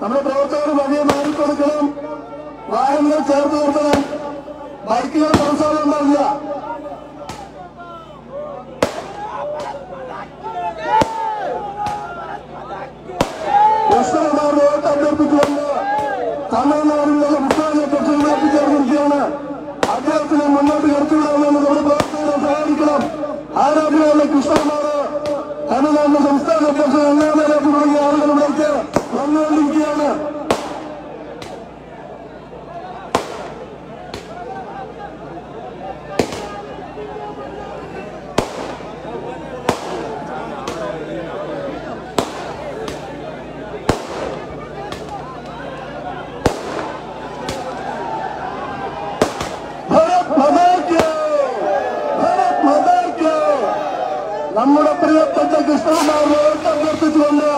നമ്മുടെ പ്രവർത്തകർ വലിയ മാറിക്കൊടുക്കണം, വാഹനങ്ങൾ ചേർത്ത് നിർത്തണം, ബൈക്കുകൾ പ്രോത്സാഹനം ഉണ്ടാവില്ല. കൃഷ്ണകുമാറിന്റെ വോട്ട് അഭ്യർത്ഥിച്ചുകൊണ്ട് തമിഴ്നാടിന്റെ സംസ്ഥാന കക്ഷികൾ എത്തിച്ചേർന്നിരിക്കുകയാണ്. അദ്ദേഹത്തിന് മുന്നോട്ട് കടത്തിവിടാമെന്ന് നമ്മുടെ പ്രവർത്തകരെ സഹായിക്കണം. ആരാധനയുള്ള കൃഷ്ണകുമാർ തമിഴ്നാടിന്റെ സംസ്ഥാന അധ്യക്ഷൻ അണ്ണാമലൈ തുടങ്ങിയ ആളുകളിലേക്ക് വന്നുകൊണ്ടിരിക്കുകയാണ്. നമ്മുടെ പ്രിയപ്പെട്ട കൃഷ്ണകുമാർ വോട്ട് അഭ്യർത്ഥിച്ചുകൊണ്ട്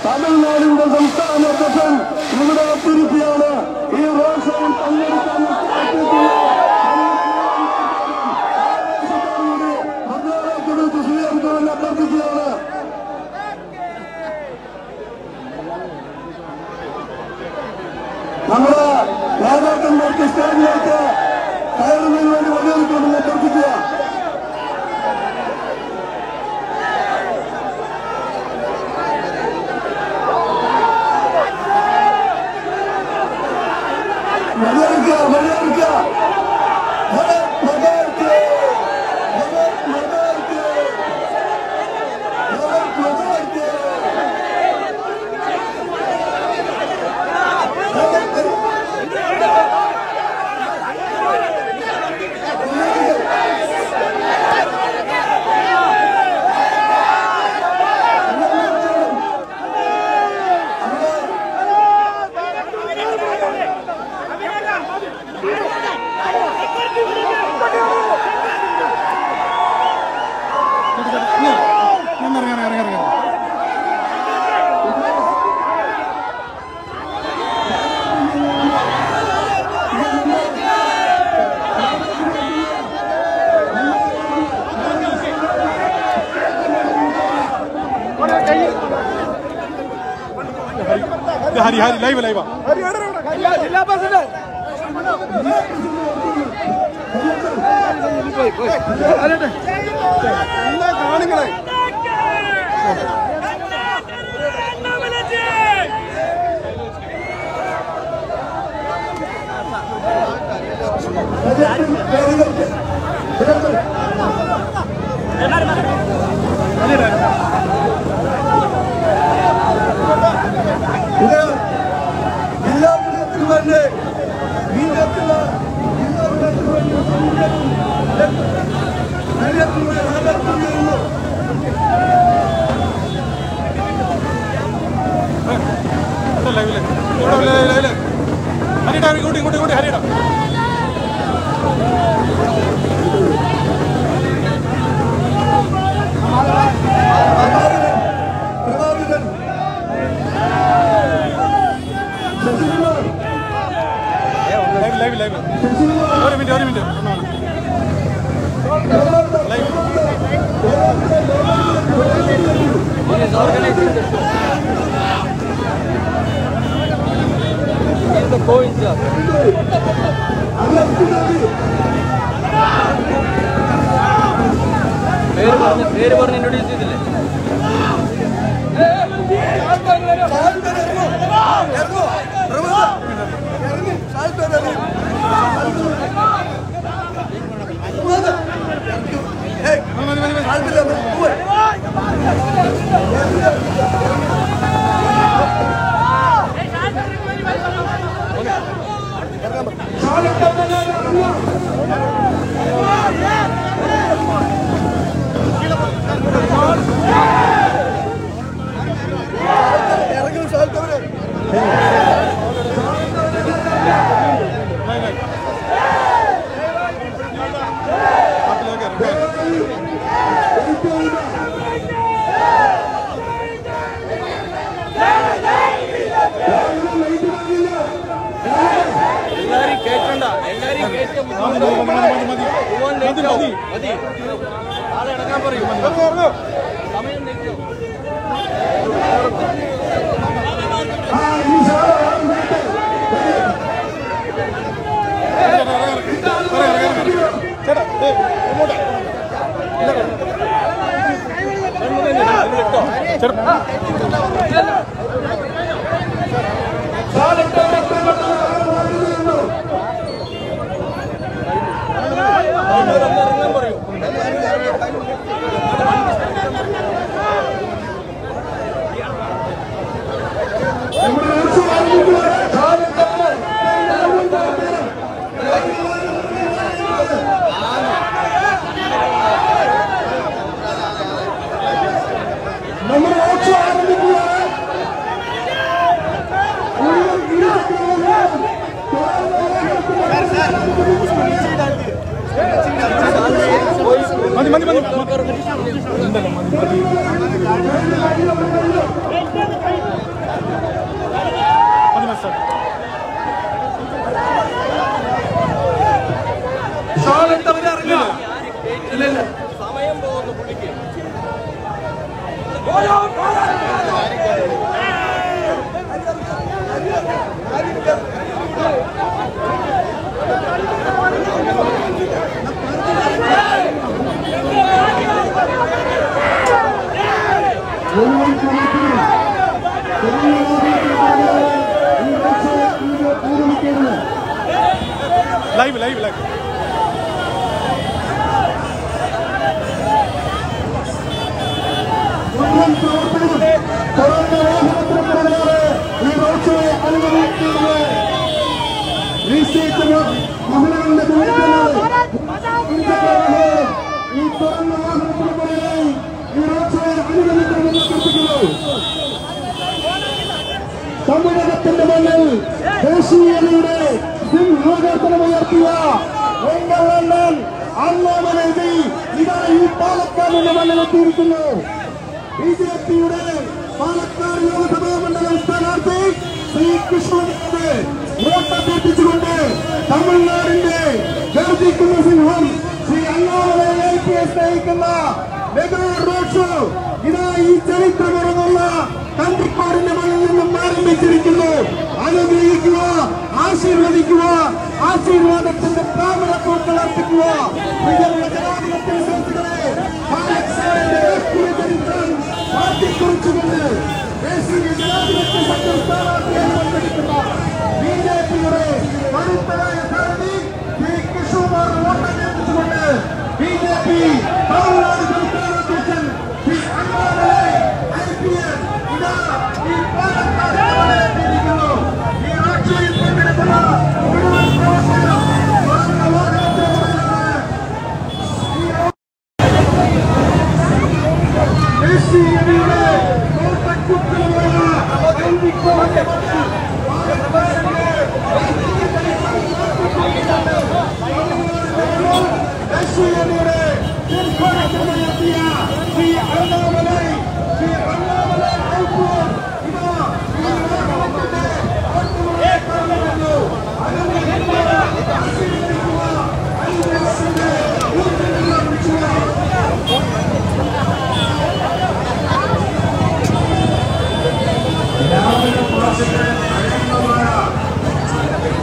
തമിഴ്നാടിന്റെ സംസ്ഥാന അധ്യക്ഷൻ ഇവിടെ എത്തിയിരിക്കുകയാണ്. ഈ റോഡ് ഷോയിൽ പങ്കെടുക്കാൻ സ്വീകരിക്കുമെന്ന് അഭ്യർത്ഥിക്കുകയാണ്. നമ്മുടെ നേതാക്കന്മാർക്ക് സ്റ്റേജിലേക്ക് കയറുന്നതിന് വേണ്ടി വഴിയൊരുക്കണമെന്ന് അഭ്യർത്ഥിക്കുക. ഹരി ഹരി ലൈവ് ലൈവാ ജില്ലാ പ്രസിഡന്റ് കാണുങ്ങളെ ഹരിടാ ഇങ്ങോട്ട് ഇങ്ങോട്ട് ഇങ്ങോട്ട് ഹരിടാ ലൈവ് ലൈവ് ലൈവ് ഒരു മിനിറ്റ് the coins up. പേര് പറഞ്ഞ് ഇൻട്രൊഡ്യൂസ് ചെയ്തില്ലേ? സമയം സമയം പോകുന്നു പുള്ളിക്ക്. ലൈവ് ലൈവ് ലൈവ് മഹിളകളുടെ ഈ തുറന്ന വാഹനത്തിനുള്ളിലായി ഈ റോഡ്ഷോയെ അനുഗമിക്കണമെന്ന് തമിഴകത്തിന്റെ മണ്ണിൽ ദേശീയതയുടെ സിംഹാസനമുയർത്തിയ വെങ്കണ്ണൻ അണ്ണാമലൈ ഇതാ ഈ പാലക്കാടിന്റെ മണ്ണിലെത്തിയിരിക്കുന്നു. ബിജെപിയുടെ പാലക്കാട് ലോക്സഭാ മണ്ഡലം സ്ഥാനാർത്ഥി ശ്രീ കൃഷ്ണനെ വോട്ടഭ്യർത്ഥിച്ചുകൊണ്ട് തമിഴ്നാടിന്റെ ഗർജിക്കുന്ന സിംഹം ശ്രീ അണ്ണാമലൈ IPS നയിക്കുന്ന മെഗാ റോഡ് ഷോ ഇതാ ഈ ചരിത്രമുറങ്ങുന്ന കണ്ടിപ്പാടിന്റെ മണ്ണിൽ നിന്നും ആരംഭിച്ചിരിക്കുന്നു. അനുഗ്രഹിക്കുക, ആശീർവദിക്കുക, ആശീർവാദത്തിന്റെ താമരപ്പൂക്കൾ അർപ്പിക്കുക. ജനാധിപത്യ വിശ്വാസികളെ പാലക്കാടിന്റെ രാഷ്ട്രീയ ചരിത്രം മാറ്റിക്കുറിച്ചുകൊണ്ട് ദേശീയ ജനാധിപത്യ സംഘം സ്ഥാനാർത്ഥിയായി മത്സരിക്കുന്ന ബിജെപിയുടെ കരുത്തരായ സാരഥി ശ്രീ കൃഷ്ണകുമാർ വോട്ടഭ്യർത്ഥിച്ചുകൊണ്ട് ബിജെപി തമിഴ്നാട് സംസ്ഥാന അധ്യക്ഷൻ ശ്രീ അണ്ണാമലൈ IPS ഇതാ ഈ പാലക്കാട് എത്തിയിരിക്കുന്നു. ഈ ആഴ്ചയിൽ പങ്കെടുക്കുന്ന മുഴുവൻ പ്രവർത്തകരും തുറന്ന വാഹനത്തിലാണ് ദേശീയതയുടെ തോട്ടക്കുത്തലുമായ ദേശീയതയുടെ നിർഭയത്തിലെത്തിയ ശ്രീ അണ്ണാമലൈ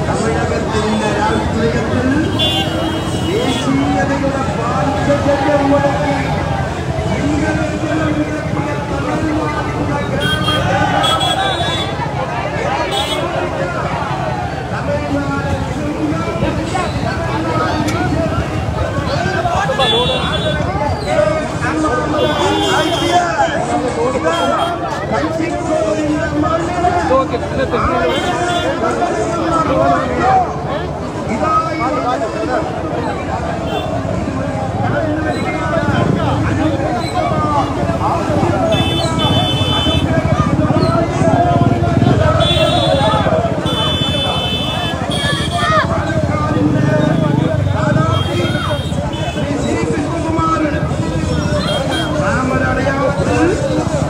തമിഴകത്തിന്റെ രാഷ്ട്രീയത്തിൽ ദേശീയതയുടെ പാഞ്ചജന്യം മുടക്കി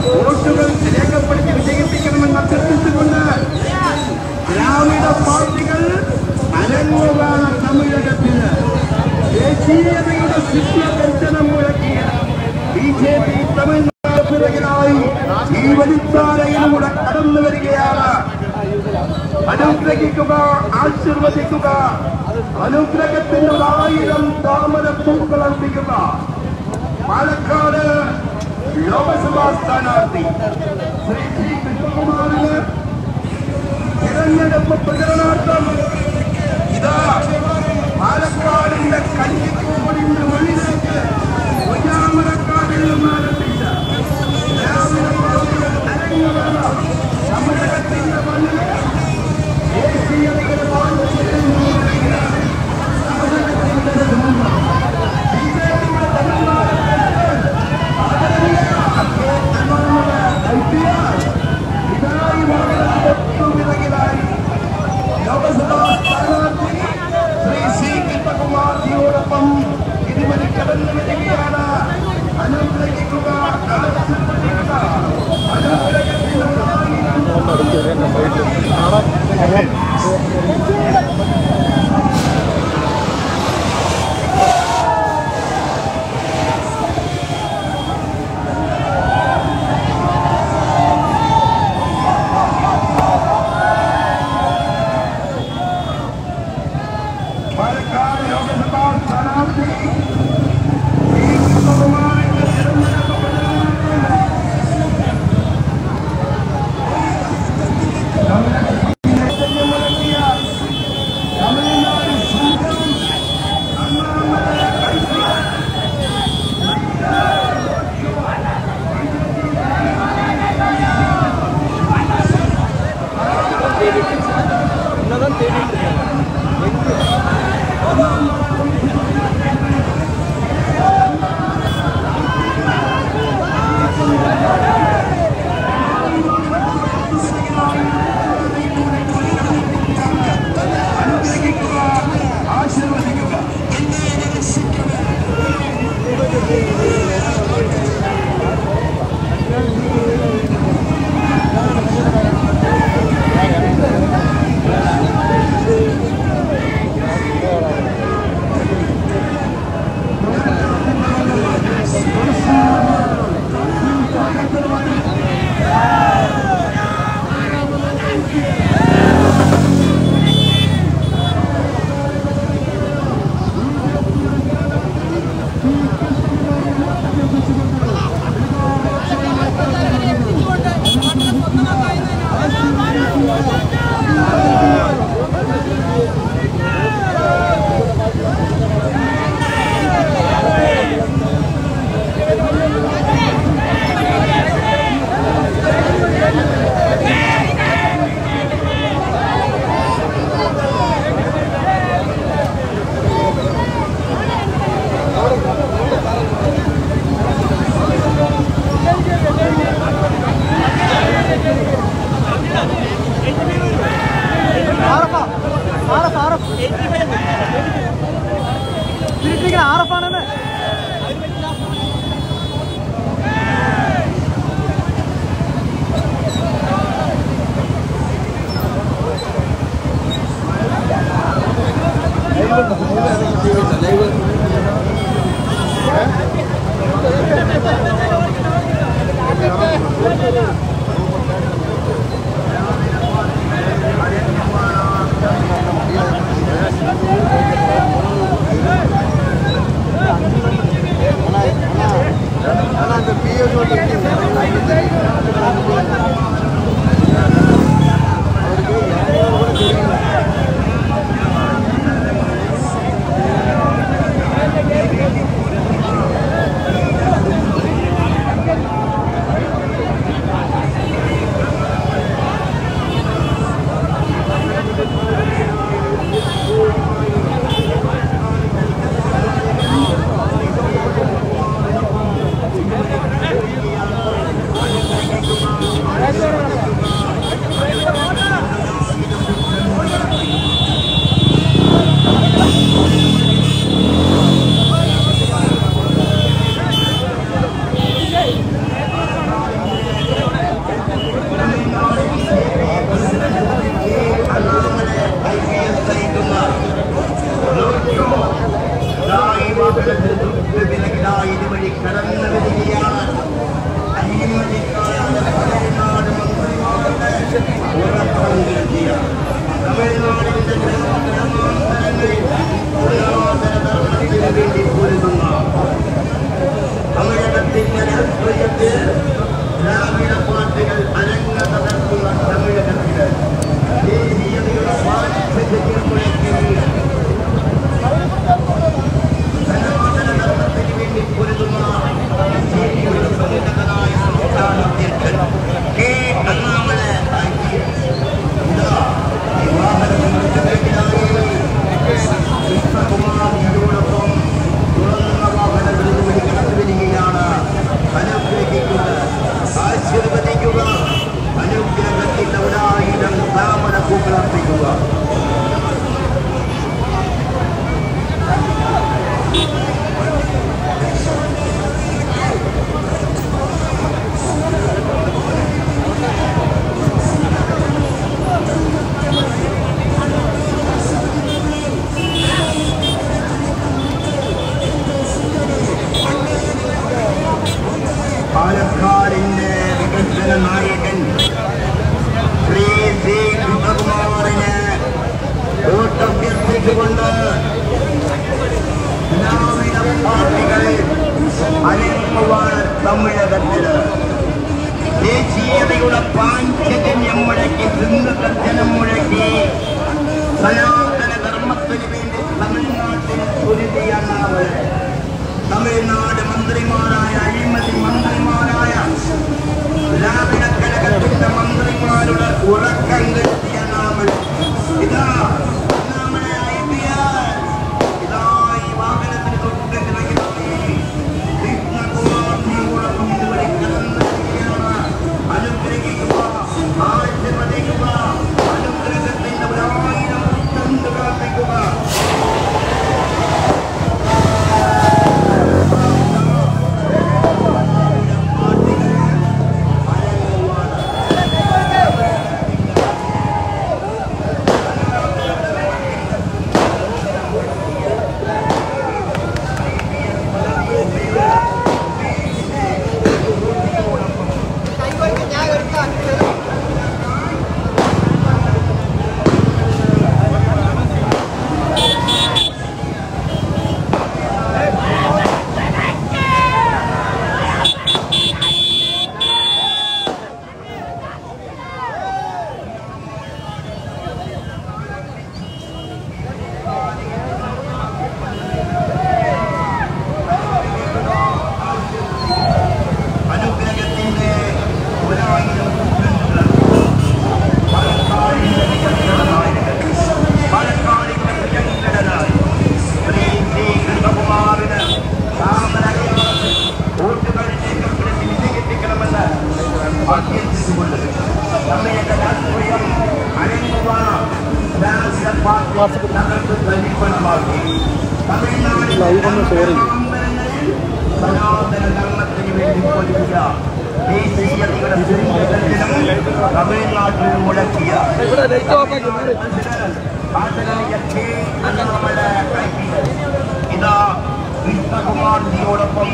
വോട്ടുകൾ രേഖപ്പെടുത്തി വിജയിപ്പിക്കണമെന്ന് അഭ്യർത്ഥിച്ചുകൊണ്ട് ഗ്രാമീണ പാർട്ടികൾ അരങ്ങുകയാണ് തമിഴകത്തിൽ. ദേശീയതയുടെ ശിഷ്യദർശനം മുഴക്കിയ ബിജെപി തമിഴ്നാട് പിറകിലായി ഈ വലിപ്പാറയിലൂടെ കടന്നു വരികയാണ്. അനുഗ്രഹിക്കുക, ആശീർവദിക്കുക, അനുഗ്രഹത്തിന്റെ 1000 താമരപ്പൂക്കൾ അർപ്പിക്കുക. പാലക്കാട് ലോക്സഭാ സ്ഥാനാർത്ഥി ശ്രീ കൃഷ്ണകുമാറിന് തിരഞ്ഞെടുപ്പ് പ്രചരണാർത്ഥം ഇതാ പാലക്കാടിന്റെ കഞ്ഞിക്കൂടിന്റെ മണ്ണിലേക്ക് ഒന്നാമരക്കാടിൽ നിന്നും ആരംഭിച്ച തമിഴകത്തിന്റെ മണ്ണിൽ ദേശീയതയുടെ ലോക്സഭാ സ്ഥാനാർത്ഥി ശ്രീ സി കൃഷ്ണകുമാറിയോടൊപ്പം ഇതുവരെ കടന്നു വരികയാണ്. അനുഗ്രഹ തമിഴകത്തില് ദേശീയതയുടെ പാഞ്ചജന്യം മുഴക്കി സിംഹഗർജനം മുഴക്കി സനാതന ധർമ്മത്തിന് വേണ്ടി തമിഴ്നാട്ടിൽ പൊരുതിയാണ് തമിഴ്നാട് മന്ത്രിമാരായ അഴിമതി മന്ത്രിമാരായ ദ്രാവിഡ കഴകത്തിന്റെ മന്ത്രിമാരുടെ ഉറക്കം കെട്ടിയ നാമൾ ഇതാ നമ്മുടെ ഇതാ ഈ വാഹനത്തിന് തൊട്ടിറങ്ങി കൃഷ്ണകുമാറിനോടൊപ്പം ഇതുവരെ കടന്നിരിക്കുകയാണ്. അനുഗ്രഹിക്കുക, ആശീർവദിക്കുക, അനുഗ്രഹത്തിന്റെ 1000 പ്രാർത്ഥിക്കുക. തമിഴ്നാട്ടിൽ മുഴക്കിയ ഇതാ കൃഷ്ണകുമാർജിയോടൊപ്പം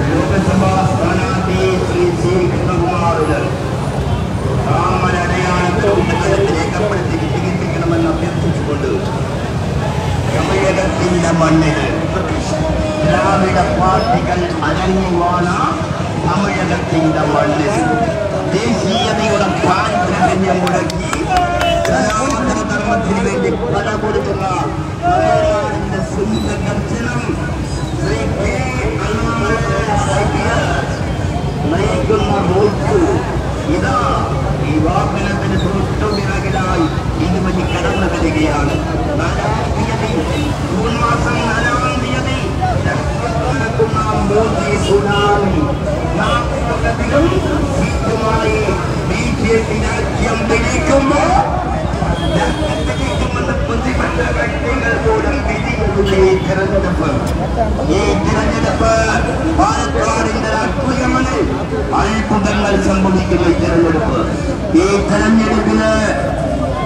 ലോകസഭാ സ്ഥാനാർത്ഥി ശ്രീ കൃഷ്ണകുമാറിന് രേഖപ്പെടുത്തി വിജയിപ്പിക്കണമെന്ന് അഭ്യർത്ഥിച്ചുകൊണ്ട് തമിഴകത്തിന്റെ മണ്ണിൽ ദ്രാവിഡ പാർട്ടികൾ അരങ്ങുവാന തമിഴകത്തിന്റെ മണ്ണിൽ ദേശീയതയുടെ പാരമ്പര്യം മുടക്കി സനാതന ധർമ്മത്തിന് വേണ്ടി പല കൊടുക്കുന്ന തമിഴ്നാടിന്റെ സിംഹഗർജനം ശ്രീ കെ നയിക്കുന്ന വോട്ട് ഇതാ ഈ വാഹനത്തിന് തൊട്ടുപിറകിലായി ഇതുവഴി കടന്നു വരികയാണ്. 4-ാം തീയതി ജൂൺ മാസം 4-ാം തീയതി നടക്കുന്ന മോദി സുനാമി നാട്ടിലധികം സീറ്റുമായി BJP രാജ്യം പിടിക്കുമ്പോൾ പ്രതിപക്ഷ വ്യക്തികൾ പോലും വിധിയുള്ള ഈ തിരഞ്ഞെടുപ്പ് പാലക്കാടിന്റെ രാഷ്ട്രീയമണിൽ അത്ഭുതങ്ങൾ സംഭവിക്കുന്ന ഈ തിരഞ്ഞെടുപ്പ്. ഈ തെരഞ്ഞെടുപ്പില്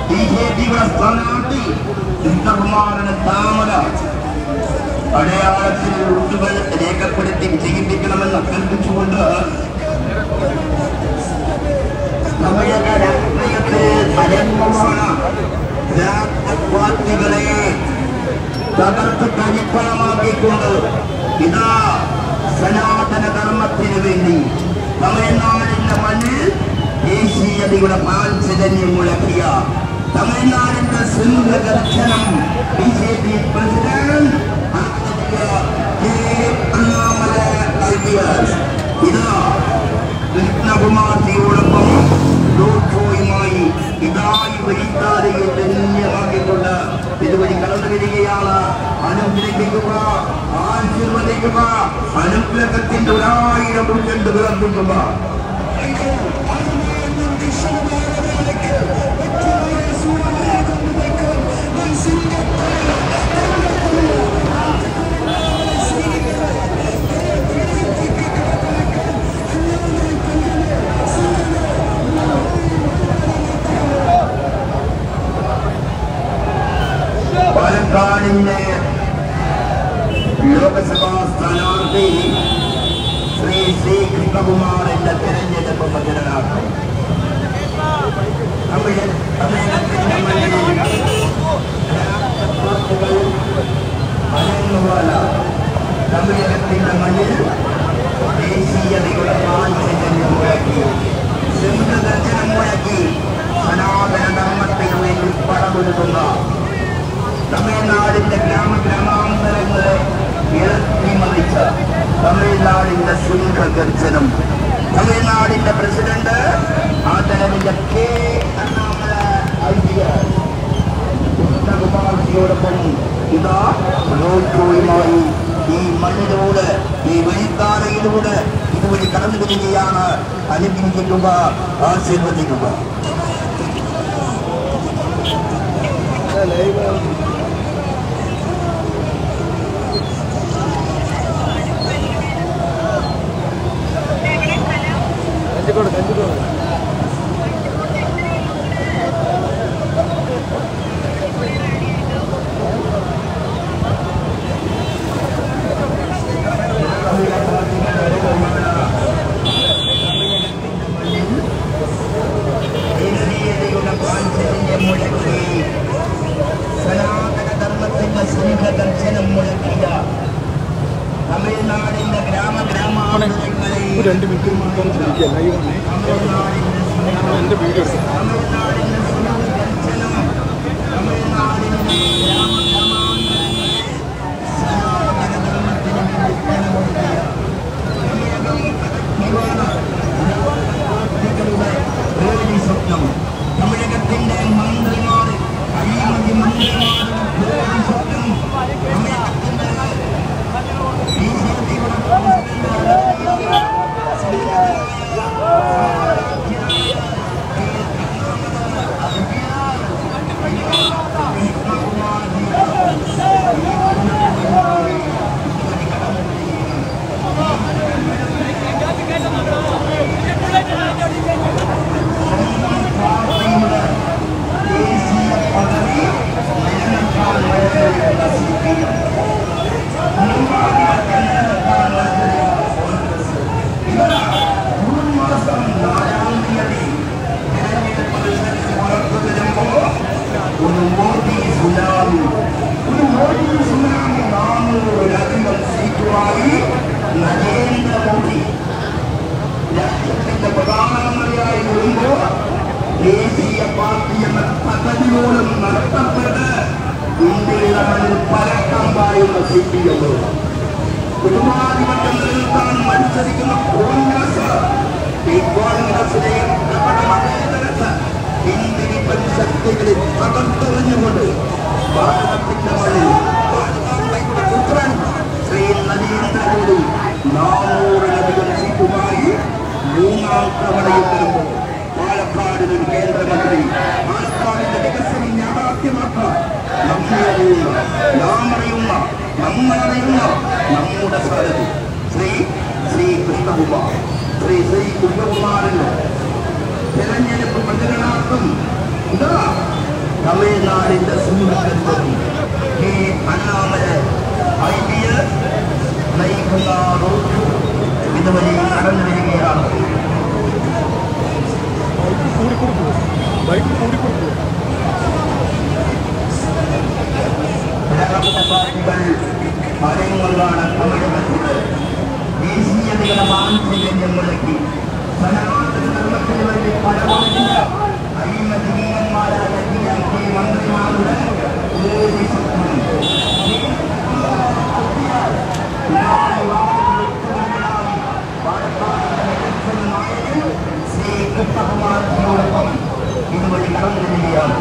BJPയുടെ സ്ഥാനാർത്ഥി കൃഷ്ണകുമാറിന് താമര അടയാളത്തിൽ വോട്ടുകൾ രേഖപ്പെടുത്തി വിജയിപ്പിക്കണമെന്ന് അഭ്യർത്ഥിച്ചുകൊണ്ട് തമിഴക രാഷ്ട്രീയത്തിൽ അരങ്ങുവാണ് പാർട്ടികളെ തകർത്ത് തരിപ്പണമാക്കിക്കൊണ്ട് ഇതാ സനാതന ധർമ്മത്തിന് വേണ്ടി തമിഴ്നാടിന്റെ മണ്ണിൽ ദേശീയതയുടെ പാഞ്ചജന്യം മുഴക്കിയ തമിഴ്നാടിന്റെ സിംഹഗർജനം BJP പ്രസിഡന്റ് ഇതാ കൃഷ്ണകുമാർജിയോടൊപ്പം ലോകോയുമായി ഇതായി വഴിത്താരയിൽ ധന്യമാക്കിക്കൊണ്ട് ഇതുവഴി കടന്നു വരികയാണ്. അനുഗ്രഹിക്കുക, ആശീർവദിക്കുക, അനുഗ്രഹത്തിന്റെ 1000 കൊണ്ട് വിളമ്പിക്കുക. തമിഴ്നാടിന്റെ ലോകസഭാ സ്ഥാനാർത്ഥി ശ്രീ കൃഷ്ണകുമാറിന്റെ തെരഞ്ഞെടുപ്പ് പ്രചരണാർത്ഥം തമിഴകത്തിന്റെ മണ്ണിൽ ദേശീയതയുടെ പാഞ്ചജന്യം മുഴക്കി സിംഹദർശനം മുഴക്കി സനാതന ധർമ്മത്തിനു വേണ്ടി പടമൊരുക്കുന്ന തമിഴ്നാടിന്റെ ഗ്രാമഗ്രാമാന്തരങ്ങളെ ഇളക്കിമറിച്ച തമിഴ്നാടിന്റെ സിംഹഗർജനം തമിഴ്നാടിന്റെ പ്രസിഡന്റ് ആദരവിന്റെ കെ അണ്ണാമല കൃഷ്ണകുമാർജിയോടൊപ്പം ഇതാ റോഡ്ഷോയുമായി ഈ മണ്ണിലൂടെ ഈ വഴിത്താരയിലൂടെ ഇതുവഴി കടന്നു വരികയാണ്. അനുഗ്രഹിക്കുക, ആശീർവദിക്കുക. സനാതനധർമ്മത്തിന്റെ സിംഹദർശനം മുഴക്കിയ തമിഴ്നാടിന്റെ ഗ്രാമഗ്രാമാന്തരങ്ങളെ രണ്ട് മിനിറ്റ് എന്റെ വീഡിയോ തമിഴ്നാടിന്റെ സിംഹദർശനം തമിഴ്നാടിന്റെ സ്വപ്നം തമിഴകത്തിന്റെ മന്ത്രിമാർ അഴിമതി മന്ത്രിമാരുടെ സ്വപ്നം തമിഴകത്തിന്റെ നരേന്ദ്രമോദി രാജ്യത്തിന്റെ പ്രധാനമന്ത്രിയായി വരുമ്പോൾ ദേശീയ പാർട്ടി എന്ന പദ്ധതി പോലും നടത്തപ്പെട്ട് ഇന്ത്യയുടെ മണ്ണിൽ പരക്കം പായുന്ന CPM കുടുംബാധിപത്യം നിലനിർത്താൻ മത്സരിക്കുന്ന കോൺഗ്രസ് ഈ കോൺഗ്രസിനെ ഹിന്ദി പരിശക്തികളിൽ തകർത്തെറിഞ്ഞുകൊണ്ട് ഭാരതത്തിന്റെ മണ്ണിൽ പുത്രൻ ശ്രീ നരേന്ദ്രമോദി 400-ലധികം സീറ്റുമായി മൂന്നാം തവണയും വരുമ്പോൾ പാലക്കാടിന് ഒരു കേന്ദ്രമന്ത്രി പാലക്കാടിന്റെ വികസനം യാഥാർത്ഥ്യമാക്കാൻ നമ്മളറിയുന്ന നമ്മുടെ സാരഥി ശ്രീ കൃഷ്ണകുമാർ ശ്രീ കൃഷ്ണകുമാറിന് തെരഞ്ഞെടുപ്പ് പ്രചരണാർത്ഥം ഇതാ തമിഴ്നാടിന്റെ സിംഹഗർജനം കെ അണ്ണാമല IPS നയിക്കുന്ന റോഡ് ഇതുവഴി കടന്നു വരികയാണ്. പാർട്ടികൾ മരങ്ങളാണ് തമിഴകത്തിൽ ദേശീയതയുടെ മാനുഷികന്യം മുഴക്കി സനാതന ധർമ്മത്തിന് വേണ്ടി പടമൊരുക്കിയ അഴിമതിമാരായ മന്ത്രിമാരുടെ ശ്രീ കൃഷ്ണകുമാറിനോടൊപ്പം ഇതുവഴി കടന്നു വരികയാണ്.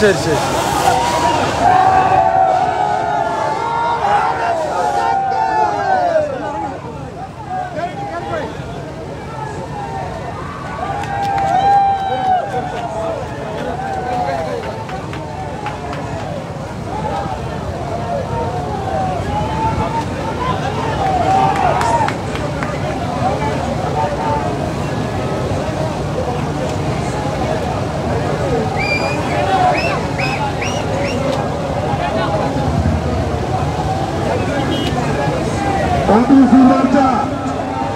ശരി ശരി.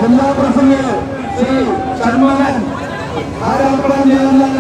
ജില്ലാ പ്രസിഡന്റ് ശ്രീ ഷൺമുഖൻ ആരോപണം ചെയ്യുന്നത്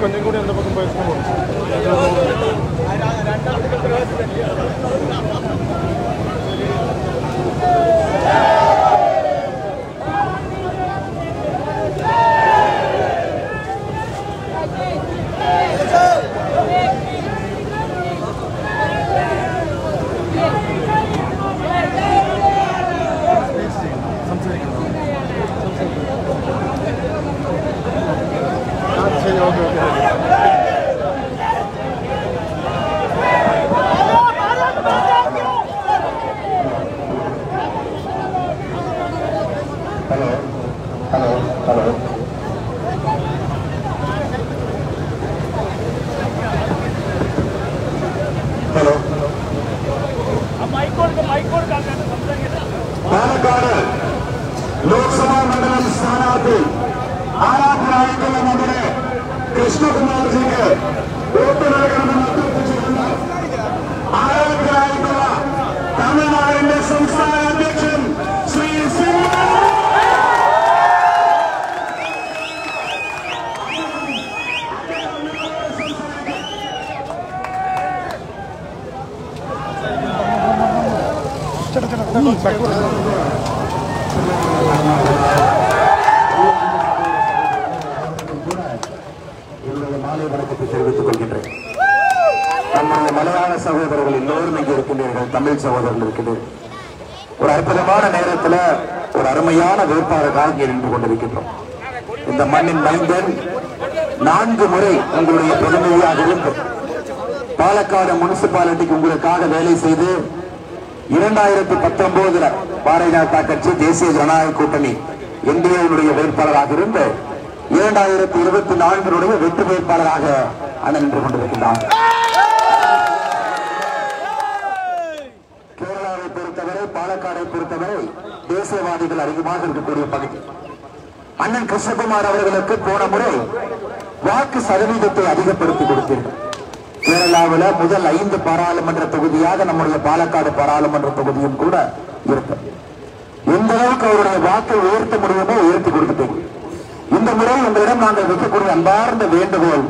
கொஞ்சம் கூட அந்த பக்கம் பேசணும். പാലക്കാട് ലോക്സഭാ മണ്ഡലം സ്ഥാനാർത്ഥി ആരാധനായിട്ടുള്ള നമ്മുടെ കൃഷ്ണകുമാർജിക്ക് വോട്ട് നൽകണമെന്ന് അഭ്യർത്ഥിച്ചുകൊണ്ട് ആരാധനായിട്ടുള്ള തമിഴ്നാടിന്റെ സംസ്ഥാന അധ്യക്ഷൻ ശ്രീ மாலை வணக்கத்தை தெரிவித்துக் கொள்கின்றேன். நம்முடைய மலையாள சகோதரர்கள் எல்லோரும் இங்கே இருக்கின்றீர்கள், தமிழ் சகோதரர்கள் இருக்கின்றீர்கள். ஒரு அற்புதமான நேரத்தில் ஒரு அருமையான வேட்பாளராக இங்கே நின்று கொண்டிருக்கின்றோம். இந்த மண்ணின் மைந்தன் 4 முறை உங்களுடைய பிரதிநிதியாக இருந்து பாலக்காடு முனிசிபாலிட்டிக்கு உங்களுக்காக வேலை செய்து 2019 பாரதிய ஜனதா கட்சி தேசிய ஜனநாயக கூட்டணி என்டிஏவுடைய வேட்பாளராக இருந்து 2024 வெற்றி வேட்பாளராக அண்ணன் நின்று கொண்டிருக்கிறார். கேரளாவை பொறுத்தவரை, பாலக்காடை பொறுத்தவரை தேசியவாதிகள் அதிகமாக இருக்கக்கூடிய பகுதி. அண்ணன் கிருஷ்ணகுமார் அவர்களுக்கு போன முறை வாக்கு சதவீதத்தை அதிகப்படுத்தி கொடுத்தீர்கள். கேரளாவில் முதல் 5 பாராளுமன்ற தொகுதியாக நம்முடைய பாலக்காடு பாராளுமன்ற தொகுதியும் கூட இருக்கு. எந்த அளவுக்கு அவருடைய வாக்கை உயர்த்த முடியுமோ உயர்த்தி கொடுத்துட்டீங்க. இந்த முறை உங்களிடம் நாங்கள் வைக்கக்கூடிய அன்பார்ந்த வேண்டுகோள்,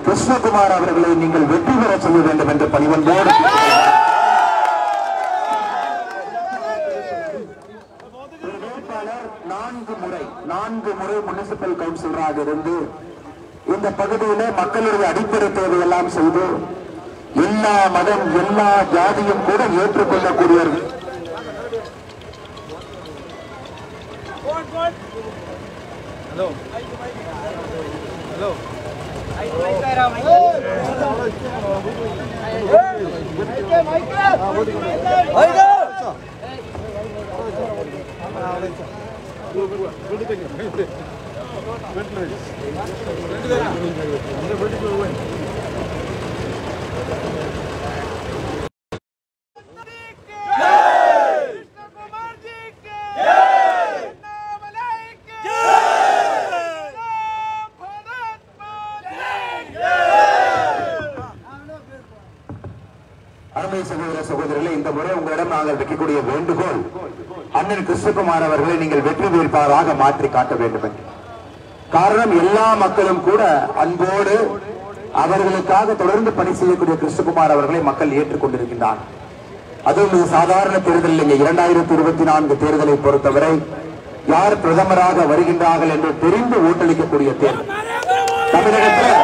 கிருஷ்ணகுமார் அவர்களை நீங்கள் வெற்றி பெற செய்ய வேண்டும் என்று பணிவன்போடு வேட்பாளர் 4 முறை முனிசிபல் கவுன்சிலராக இருந்து இந்த பகுதியிலே மக்களுடைய அடிப்படை தேவையெல்லாம் செய்து எல்லா மதம் எல்லா ஜாதியும் கூட ஏற்றுக்கொள்ளக்கூடியவர்கள். அருமை சகோதர சகோதரிகளே, இந்த முறை உங்களிடம் நாங்கள் வைக்கக்கூடிய வேண்டுகோள், அண்ணன் கிருஷ்ணகுமார் அவர்களை நீங்கள் வெற்றி வேட்பாளராக மாற்றி காட்ட வேண்டும். காரணம், எல்லா மக்களும் கூட அன்போடு அவர்களுக்காக தொடர்ந்து பணி செய்யக்கூடிய கிருஷ்ணகுமார் அவர்களை மக்கள் ஏற்றுக்கொண்டிருக்கின்றார். அதுவும் இது சாதாரண தேர்தல் இல்லைங்க. 2024 தேர்தலை பொறுத்தவரை யார் பிரதமராக வருகின்றார்கள் என்று தெரிந்து ஓட்டளிக்கக்கூடிய தேர்தல். தமிழகத்தில்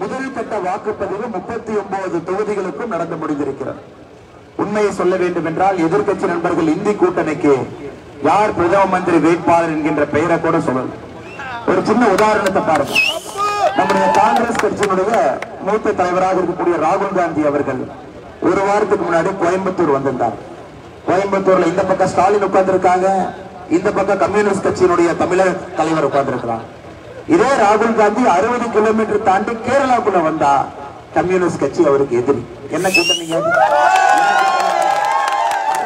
முதல் கட்ட வாக்குப்பதிவு 39 தொகுதிகளுக்கும் நடந்து முடிந்திருக்கிறது. உண்மையை சொல்ல வேண்டும் என்றால், எதிர்கட்சி நண்பர்கள் இந்தி கூட்டணிக்கு யார் பிரதம மந்திரி வேட்பாளர் என்கின்ற பெயரை கூட சொல்லல. ஒரு சின்ன உதாரணத்தை பாருங்க. நம்முடைய காங்கிரஸ் கட்சியினுடைய மூத்த தலைவராக இருக்கக்கூடிய ராகுல் காந்தி அவர்கள் ஒரு வாரத்துக்கு முன்னாடி கோயம்புத்தூர் வந்திருந்தார். கோயம்புத்தூர்ல இந்த பக்கம் ஸ்டாலின் உட்கார்ந்து இருக்காங்க, இந்த பக்கம் கம்யூனிஸ்ட் கட்சியினுடைய தமிழக தலைவர் உட்கார்ந்து இருக்கிறார். இதே ராகுல் காந்தி 60 கிலோமீட்டர் தாண்டி கேரளாக்குள்ள வந்தா கம்யூனிஸ்ட் கட்சி அவருக்கு எதிரி. என்ன கூட்டணிங்க?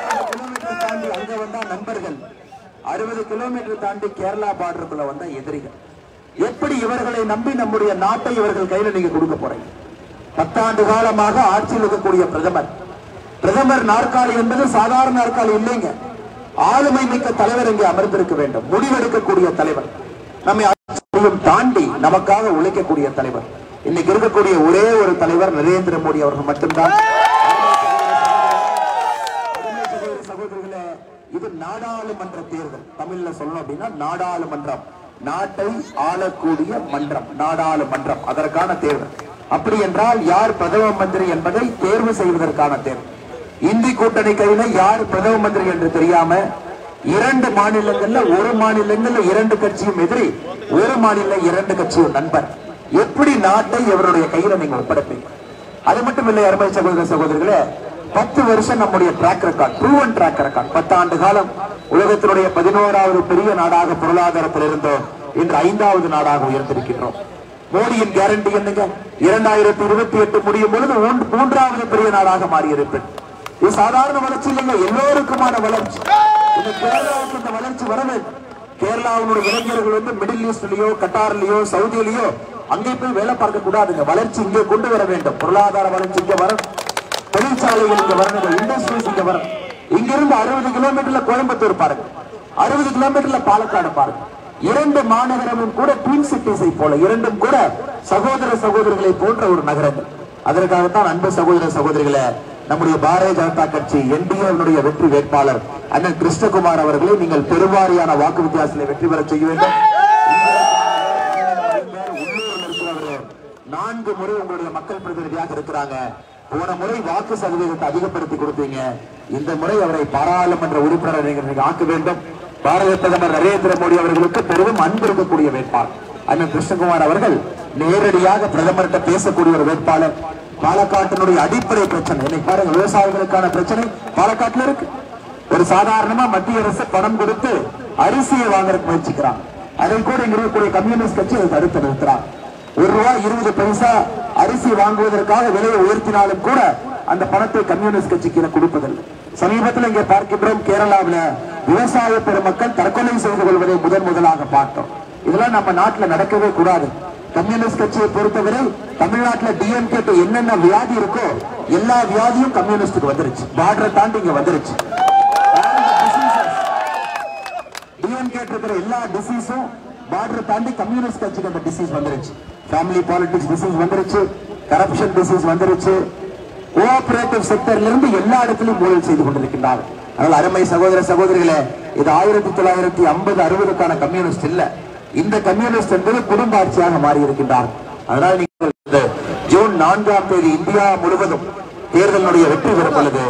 60 கிலோமீட்டர் தாண்டி அங்க வந்தா நண்பர்கள், 60 கிலோமீட்டர் தாண்டி கேரளா பார்டருக்குள்ள வந்தா எதிரிகள். எப்படி இவர்களை நம்பி நம்முடைய நாட்டை இவர்கள் கையில நீங்க கொடுக்க போறீங்க? 10 ஆண்டு காலமாக ஆட்சியில் இருக்கக்கூடிய பிரதமர் நாற்காலி என்பது சாதாரண நாற்காலி இல்லைங்க. ஆளுமை மிக்க தலைவர் இங்கே அமர்ந்திருக்க வேண்டும். முடிவெடுக்கக்கூடிய தலைவர், நம்மை தாண்டி நமக்காக உழைக்கக்கூடிய தலைவர். இன்னைக்கு இருக்கக்கூடிய ஒரே ஒரு தலைவர் நரேந்திர மோடி அவர்கள் மட்டும்தான். சகோதரர்களே, இது நாடாளுமன்ற தேர்தல். தமிழ்ல சொல்லணும் அப்படின்னா நாடாளுமன்றம், நாட்டை ஆளக்கூடிய மன்றம், நாடாளுமன்றம், அதற்கான தேர்தல். அப்படி என்றால் யார் பிரதம மந்திரி என்பதை தேர்வு செய்வதற்கான தேர்தல். இந்தி கூட்டணி கையில யார் பிரதம மந்திரி என்று தெரியாம 2 மாநிலங்கள்ல, ஒரு மாநிலங்கள்ல 2 கட்சியும் எதிரி, ஒரு மாநில 2 கட்சியும் நண்பர். எப்படி நாட்டை இவருடைய கையில நீங்க ஒப்படைப்பீங்க? அது மட்டும் இல்லை அருமை சகோதர சகோதரிகளே, 10 வருஷம் நம்முடைய track record, proven track record. 10 ஆண்டு காலம் உலகத்தினுடைய 11வது பெரிய நாடாக பொருளாதாரத்தில் இருந்தோம், இன்று 5வது நாடாக உயர்ந்திருக்கின்றோம். மோடியின் கேரண்டி என்னங்க? 2028 முடியும் பொழுது 3வது பெரிய நாடாக மாறியிருப்பேன். இது சாதாரண வளர்ச்சி இல்லைங்க, எல்லோருக்குமான வளர்ச்சி. இந்த கேரளாவுக்கு இந்த வளர்ச்சி வர வேண்டும். கேரளாவுடைய இளைஞர்கள் மிடில் ஈஸ்ட்லயோ, கட்டார்லயோ, சவுதியிலயோ அங்கே போய் வேலை பார்க்க கூடாதுங்க. வளர்ச்சி இங்கே கொண்டு வர வேண்டும். பொருளாதார வளர்ச்சி இங்க வரணும், தொழிற்சாலைகள் இங்க வரணும், இண்டஸ்ட்ரீஸ் இங்க வரணும். இங்கிருந்து 60 கிலோமீட்டர்ல கோயம்புத்தூர் பாருங்க, 60 கிலோமீட்டர்ல பாலக்காடு பாருங்க. 2 மாநகரமும் கூட ட்வின் சிட்டிஸை போல, 2ம் கூட சகோதர சகோதரிகளை போன்ற ஒரு நகரங்கள். அதற்காகத்தான் அன்பு சகோதர சகோதரிகளை, நம்முடைய பாரதிய ஜனதா கட்சி என்டிஏ வெற்றி வேட்பாளர் அண்ணன் கிருஷ்ணகுமார் அவர்களை நீங்கள் பெருவாரியான வாக்கு வித்தியாசத்தில் வெற்றி பெற செய்ய வேண்டும். 4 முறை உங்களுடைய மக்கள் பிரதிநிதியாக இருக்கிறாங்க. போன முறை வாக்கு சதவீதத்தை அதிகப்படுத்தி கொடுத்தீங்க. இந்த முறை அவரை பாராளுமன்ற உறுப்பினர் நீங்கள் ஆக்க வேண்டும். பாரத பிரதமர் நரேந்திர மோடி அவர்களுக்கு பெரிதும் அன்பு இருக்கக்கூடிய வேட்பாளர் அண்ணன் கிருஷ்ணகுமார் அவர்கள் நேரடியாக பிரதமர்கிட்ட பேசக்கூடிய ஒரு வேட்பாளர். பாலக்காட்டினுடைய அடிப்படை பிரச்சனை. இன்னைக்கு பாருங்க, விவசாயிகளுக்கான பிரச்சனை பாலக்காட்டுல இருக்கு. ஒரு சாதாரணமா மத்திய அரசு பணம் கொடுத்து அரிசியை வாங்குறதுக்கு முயற்சிக்கிறான். அதை கூட இங்க இருக்கக்கூடிய கம்யூனிஸ்ட் கட்சி அதை தடுத்து நிறுத்துறான். ₹1.20 அரிசி வாங்குவதற்காக விலையை உயர்த்தினாலும் கூட அந்த பணத்தை கம்யூனிஸ்ட் கட்சிக்கு கொடுப்பதில்லை. சமீபத்தில் இங்கே பார்க்கின்றோம், கேரளாவில் விவசாய பெருமக்கள் தற்கொலை செய்து கொள்வதை முதலாக பார்த்தோம். இதெல்லாம் நம்ம நாட்டில் நடக்கவே கூடாது. கம்யூனிஸ்ட் கட்சியை பொறுத்தவரை தமிழ்நாட்டில் டிஎம்கே என்னென்ன வியாதி இருக்கோ எல்லா வியாதியும் கம்யூனிஸ்டுக்கு வந்துருச்சு. பார்டரை தாண்டி இங்க வந்துருச்சு. டிஎம்கே இருக்கிற எல்லா டிசீஸும் பார்டரை தாண்டி கம்யூனிஸ்ட் கட்சிக்கு அந்த டிசீஸ் வந்துருச்சு. ஃபேமிலி பாலிடிக்ஸ் டிசீஸ் வந்துருச்சு, கரப்ஷன் டிசீஸ் வந்துருச்சு. கோஆபரேட்டிவ் செக்டர்ல இருந்து எல்லா இடத்திலும் ஊழல் செய்து கொண்டிருக்கின்றார். அதனால் அருமை சகோதர சகோதரிகளே, இது 1950-60க்கான கம்யூனிஸ்ட் இல்ல. இந்த கம்யூனிஸ்ட் என்பது குடும்ப ஆட்சியாக மாறி இருக்கின்றார். அதனால் நீங்கள் ஜூன் 4ஆம் தேதி இந்தியா முழுவதும் தேர்தலுடைய வெற்றி பெறும் பொழுது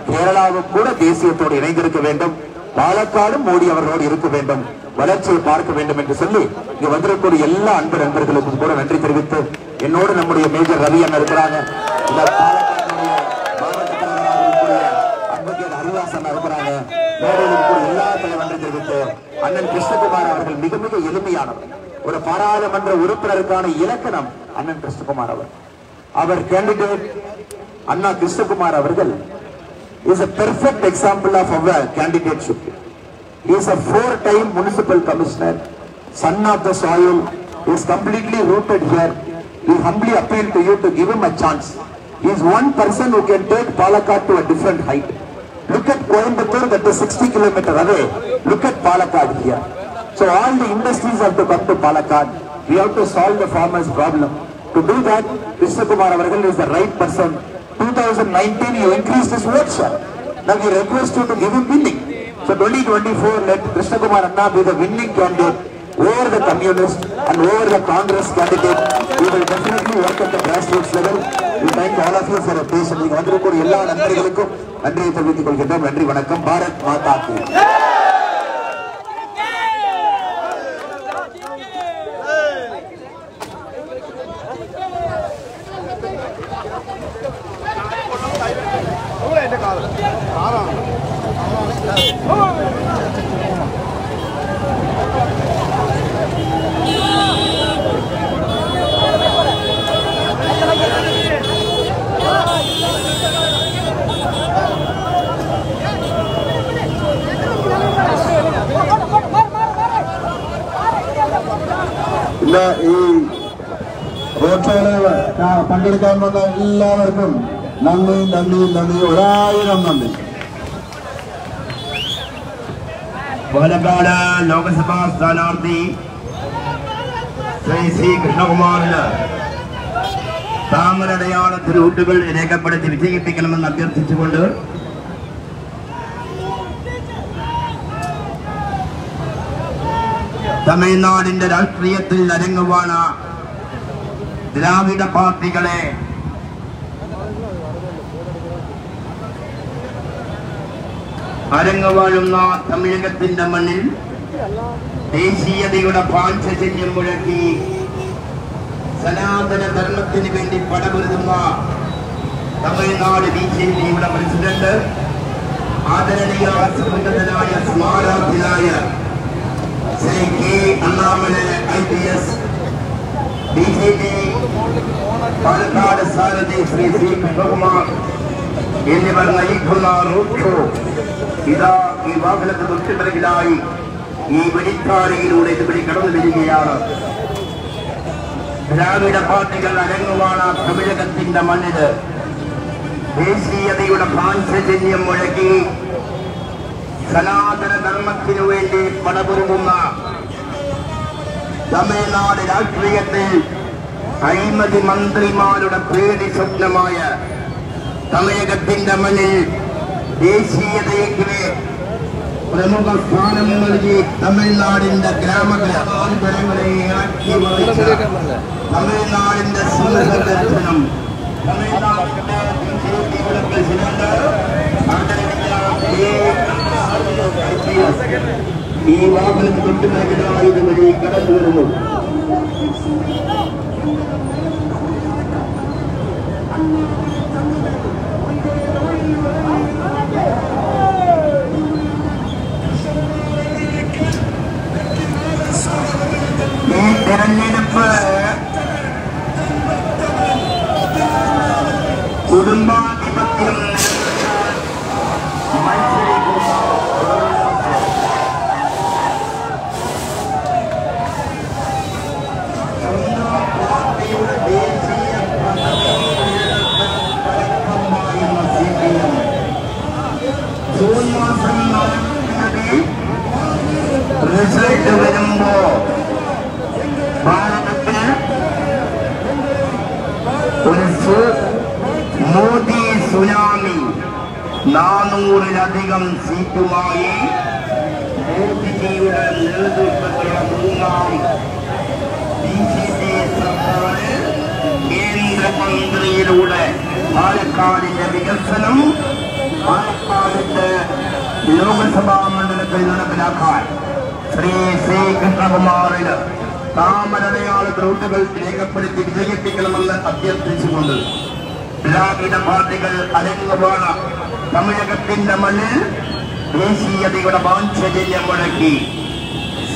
கேரளாவும் கூட தேசியத்தோடு இணைந்திருக்க வேண்டும். பாலக்காடும் மோடி அவர்களோடு இருக்க வேண்டும், வளர்ச்சியை பார்க்க வேண்டும் என்று சொல்லி இங்க வந்திருக்கக்கூடிய எல்லா அன்பு நண்பர்களுக்கும் கூட நன்றி தெரிவித்து, என்னோடு நம்முடைய மேஜர் ரவி அண்ணன் இருக்கிறாங்க, எல்லா தலைவர்கள் தெரிவித்து, அண்ணன் கிருஷ்ணகுமார் அவர்கள் மிக மிக எளிமையானவர். ஒரு பாராளுமன்ற உறுப்பினருக்கான இலக்கணம் அண்ணன் கிருஷ்ணகுமார் அவர் கேண்டிடேட் அண்ணா கிருஷ்ணகுமார் அவர்கள் is a perfect example of our candidateship. He is a 4-time municipal commissioner, son of the soil. He is completely rooted here. We humbly appeal to you to give him a chance. He is one person who can take Palakkad to a different height. Look at Coimbatore, that is 60 kilometers away. Look at Palakkad here. So all the industries have to come to Palakkad. We have to solve the farmers' problem. To do that, Krishnakumar Avargal is the right person. 2019 you increased his vote share. Now we request you to give him winning. So 2024 let Krishnakumar Anna be the winning candidate over the communist and over the Congress candidate. We will definitely work at the grassroots level. We thank all of you for your patience. நீங்க வந்திருக்கிற எல்லா நண்பர்களுக்கும் நன்றியை தெரிவித்துக் கொள்கின்றோம். நன்றி, வணக்கம். பாரத் மாதா கி. ഈ റോഡ് ഷോയിൽ പങ്കെടുക്കാൻ വന്ന എല്ലാവർക്കും നന്ദി നന്ദി നന്ദി, 1000 നന്ദി. പാലക്കാട് ലോക്സഭാ സ്ഥാനാർത്ഥി ശ്രീ സി കൃഷ്ണകുമാറിന് താമരടയാളത്തിൽ വോട്ടുകൾ രേഖപ്പെടുത്തി വിജയിപ്പിക്കണമെന്ന് അഭ്യർത്ഥിച്ചുകൊണ്ട് തമിഴ്നാടിന്റെ രാഷ്ട്രീയത്തിൽ അരങ്ങുവാണ ദ്രാവിഡ പാർട്ടികളെ അരങ്ങുവാഴുന്ന തമിഴകത്തിന്റെ മണ്ണിൽ ദേശീയതയുടെ പാഞ്ചജന്യം മുഴക്കി സനാതന ധർമ്മത്തിന് വേണ്ടി പടപൊരുതുന്ന തമിഴ്നാട് ബിജെപിയുടെ പ്രസിഡന്റ് ആദരണീയ സമുന്നതനായ സ്മാരാർത്ഥിനായ Shri K Annamalai IPS, BJP Palakkad സാരഥി ശ്രീ സി കൃഷ്ണകുമാർ എന്നിവർ നയിക്കുന്ന റോഡ് ഷോ ഇതാ ഈ വാഹനത്തെ തൊട്ടുപിറകിലായി ഈ വെടിക്കാരയിലൂടെ ഇതുവഴി കടന്നു വരികയാണ്. ദ്രാവിഡ പാർട്ടികൾ അരങ്ങുവാണ തമിഴകത്തിന്റെ മണ്ണില് ദേശീയതയുടെ പാഞ്ചജന്യം മുഴക്കി സനാതന ധർമ്മത്തിനു വേണ്ടി പടപൊരുങ്ങുന്ന തമിഴ്നാട് രാഷ്ട്രീയത്തിൽ അഴിമതി മന്ത്രിമാരുടെ പേടി സ്വപ്നമായ തമിഴകത്തിന്റെ മണ്ണിൽ ദേശീയതയ്ക്ക് പ്രമുഖ സ്ഥാനം നൽകി തമിഴ്നാടിന്റെ ഗ്രാമഗ്രാമാന്തരങ്ങളെ ആക്കി മറിച്ച തമിഴ്നാടിന്റെ സമൂഹദർശനം തമിഴ്നാടിന്റെ ബിജെപിയുടെ പ്രസിഡന്റ് ഈ വാഹനം തൊട്ടുപിറകിലായി ഇതുവഴി കടന്നു വരുന്നു. ഈ തെരഞ്ഞെടുപ്പ് കുടുംബാധിപത്യം മത്സരിക്കുന്ന പാർട്ടിയുടെ ദേശീയ ജൂൺ മാസം റിസൾട്ട് വരുമ്പോ ഭാരതത്തിൽ ഒരു മോദി സുനാമി 400-ലധികം സീറ്റുമായി മോദിജിയുടെ നേതൃത്വത്തിലുള്ള മൂന്നാം BJP സർക്കാർ കേന്ദ്രമന്ത്രിയിലൂടെ പാലക്കാടിന്റെ വികസനം പാലക്കാടിന്റെ ലോകസഭാ മണ്ഡലത്തിൽ നടപ്പിലാക്കാൻ ശ്രീ കൃഷ്ണകുമാറിന് താമരടയാള റൂട്ടുകൾ രേഖപ്പെടുത്തി വിജയിപ്പിക്കണമെന്ന് അഭ്യർത്ഥിച്ചുകൊണ്ട് ദ്രാവിഡ പാർട്ടികൾ അരങ്ങുവാണ് തമിഴകത്തിന്റെ മണ്ണിൽ ദേശീയതയുടെ വാഞ്ചല്യം മുഴക്കി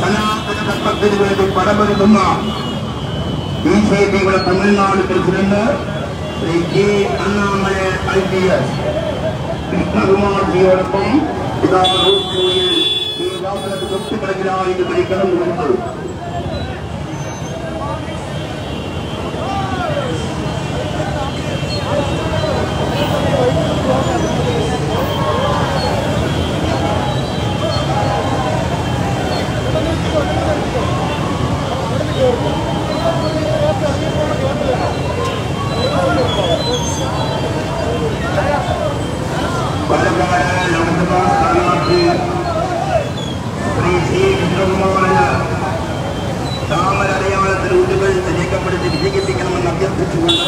സനാതന തത്വത്തിന് വേണ്ടി പടമൊരുക്കുന്ന BJPയുടെ Tamil Nadu president Shri K. Annamalai IPS കൃഷ്ണകുമാർജിയോടൊപ്പം ഇതാ റോഡ് ഷോയിൽ ഈ വാഹനത്തിൽ തൊട്ടുപിറകിലായി ഇതുവഴി കടന്നു വരുന്നത്. പാലക്കാട് ലോക്സഭാ സ്ഥാനാർത്ഥി ശ്രീ കൃഷ്ണകുമാറിന് താമരടയാളത്തിൽ ഊട്ടുകൾ രേഖപ്പെടുത്തി വിജയിപ്പിക്കണമെന്ന് അഭ്യർത്ഥിച്ചുകൊണ്ട്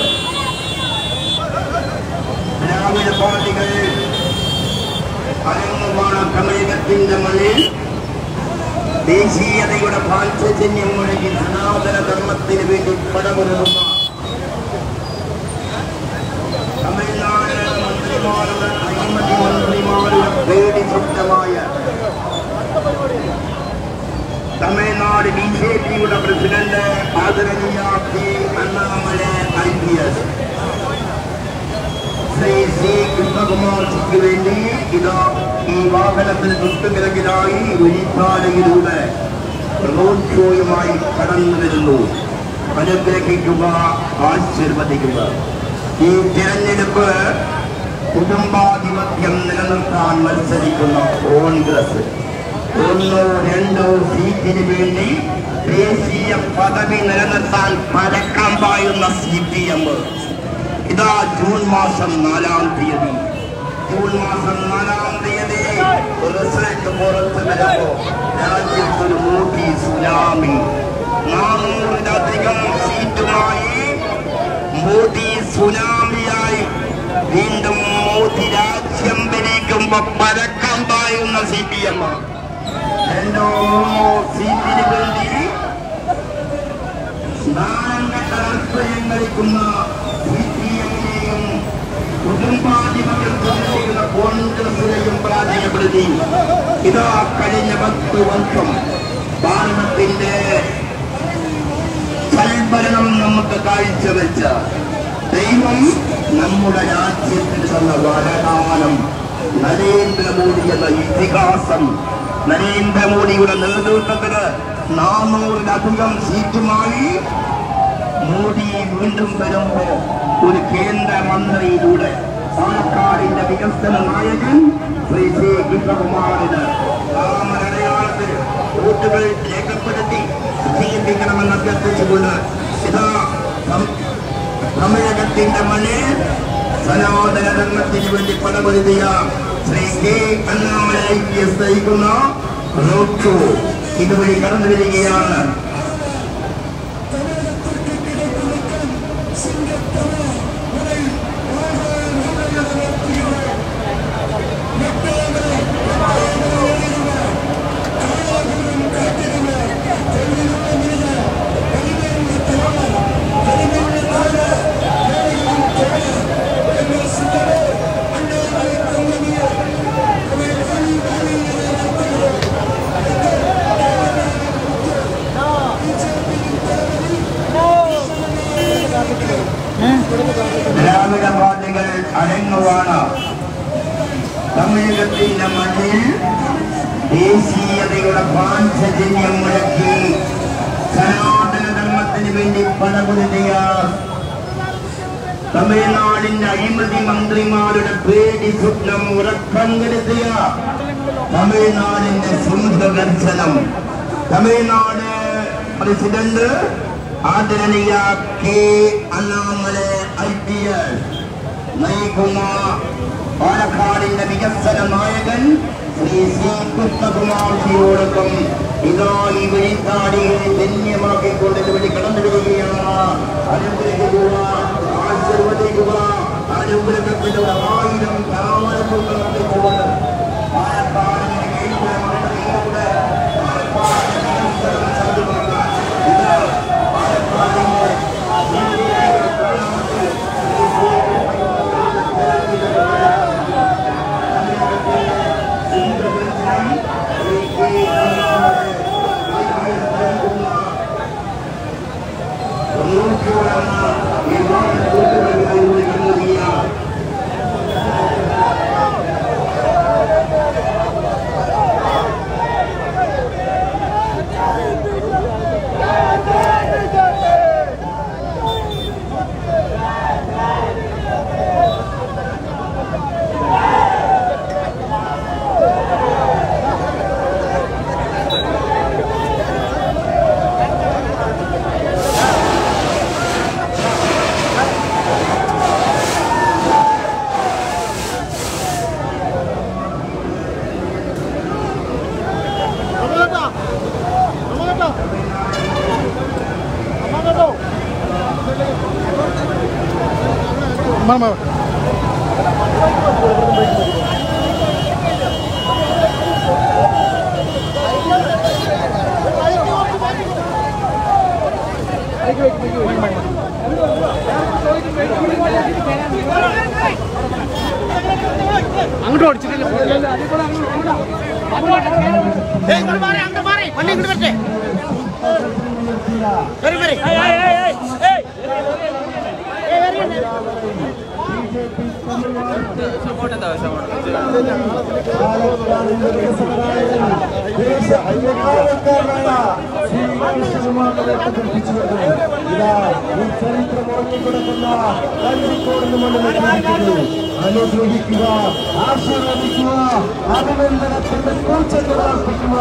ദ്രാവിഡ പാർട്ടികൾ അരങ്ങുവാണ തമിഴകത്തിന്റെ മണ്ണിൽ ദേശീയതയുടെ പാഞ്ചജന്യം മുഴങ്ങി സനാതന ധർമ്മത്തിന് വേണ്ടി പടമൊരുങ്ങുന്ന തമിഴ്നാട് മന്ത്രിമാരുടെ അഴിമതി മന്ത്രിമാരുടെ പേടി സ്വപ്നമായ തമിഴ്നാട് BJPയുടെ പ്രസിഡന്റ് ആദരണീയ K. അണ്ണാമലൈ IPS ശ്രീ കൃഷ്ണകുമാർജിക്ക് വേണ്ടി ഇതാ ഈ വാഹനത്തിൽ തൊട്ടുപിറകിലായി വഴിപ്പാലയിലൂടെ റോഡ് ഷോയുമായി കടന്നു വരുന്നു. അനുഗ്രഹിക്കുക, ആശീർവദിക്കുക. ഈ തിരഞ്ഞെടുപ്പ് കുടുംബാധിപത്യം നിലനിർത്താൻ മത്സരിക്കുന്ന കോൺഗ്രസ് 1-2 സീറ്റിന് വേണ്ടി ദേശീയ പദവി നിലനിർത്താൻ പരക്കം പായുന്ന CPM ഇതാ ജൂൺ മാസം 4-ാം തീയതി റിസൾട്ട് പുറത്ത് വരുമ്പോ രാജ്യത്തൊരു മോദി സുനാമി 400-ലധികം സീറ്റുമായി മോദി സുനാമിയായി വീണ്ടും മോദി രാജ്യം ഭരിക്കുമ്പോ പരക്കം പായുന്ന CPM 2-3 സീറ്റിന് വേണ്ടി നാരംഗം കളിക്കുന്ന CPM-നെയും കുടുംബാധിപത്യത്തിലുള്ള കോൺഗ്രസിനെയും പരാജയപ്പെടുത്തി ഇതാ കഴിഞ്ഞ 10 വർഷം ഭാരതത്തിന്റെ സൽഭരണം നമുക്ക് കാഴ്ചവെച്ച ദൈവം നമ്മുടെ രാജ്യത്തിന് തന്ന വരദാനം നരേന്ദ്രമോദി എന്ന ഇതിഹാസം. നരേന്ദ്രമോദിയുടെ നേതൃത്വത്തിന് 400-ലധികം സീറ്റുമായി മോദി വീണ്ടും വരുമ്പോ ഒരു കേന്ദ്രമന്ത്രിയിലൂടെ പാലക്കാടിന്റെ വികസന നായകൻ ശ്രീ കൃഷ്ണകുമാറിന് താമരടയാളത്തിൽ വോട്ടുകൾ രേഖപ്പെടുത്തി വിജയിപ്പിക്കണമെന്ന് അഭ്യർത്ഥിച്ചുകൊണ്ട് ഇതാ തമിഴകത്തിന്റെ മണ്ണിൽ സനാതന ധർമ്മത്തിന് വേണ്ടി പടപൊരുതിയ ശ്രീ K. അണ്ണാമലൈ IPS നയിക്കുന്ന റോഡ് ഷോ ഇതുവഴി കടന്നു വരികയാണ്. ദേശജന്യം മുഴക്കി സനാതന ധർമ്മത്തിന് വേണ്ടി പടപൊടി ചെയ്യാൻ തമിഴ്നാടിന്റെ അഴിമതി മന്ത്രിമാരുടെ പേടി സ്വപ്നം ഉറക്കം കരുതിയ തമിഴ്നാടിന്റെ സിംഹഗർജനം തമിഴ്നാട് പ്രസിഡന്റ് ആദരണീയ കെ അണ്ണാമലൈ IPS നയിക്കുന്ന പാലക്കാടിന്റെ വികസന നായകൻ ശ്രീ കൃഷ്ണകുമാർജിയോടൊപ്പം ഇതാ ഈ വഴിത്താടിയെ ധന്യമാക്കിക്കൊണ്ട് വഴി കടന്നു വരികയാണ്. അനുഗ്രഹിക്കുക, ആശീർവദിക്കുക, അനുഗ്രഹത്തിലൂടെ 1000 താമരപ്പൂക്കൾ അർപ്പിച്ചുകൊണ്ട് പാലക്കാടിന്റെ കേന്ദ്ര മന്ത്രിയുടെ പാലക്കാടിന്റെ വികസനം സാധ്യമാക്കാൻ ഇതാ പാലക്കാടിന്റെ അങ്ങോട്ട് ഓടിച്ചിട്ടില്ല. അനുഗ്രഹിക്കുക, ആശീർവദിക്കുക, അഭിനന്ദനത്തിന്റെ കൂച്ചങ്ങൾ അർപ്പിക്കുക.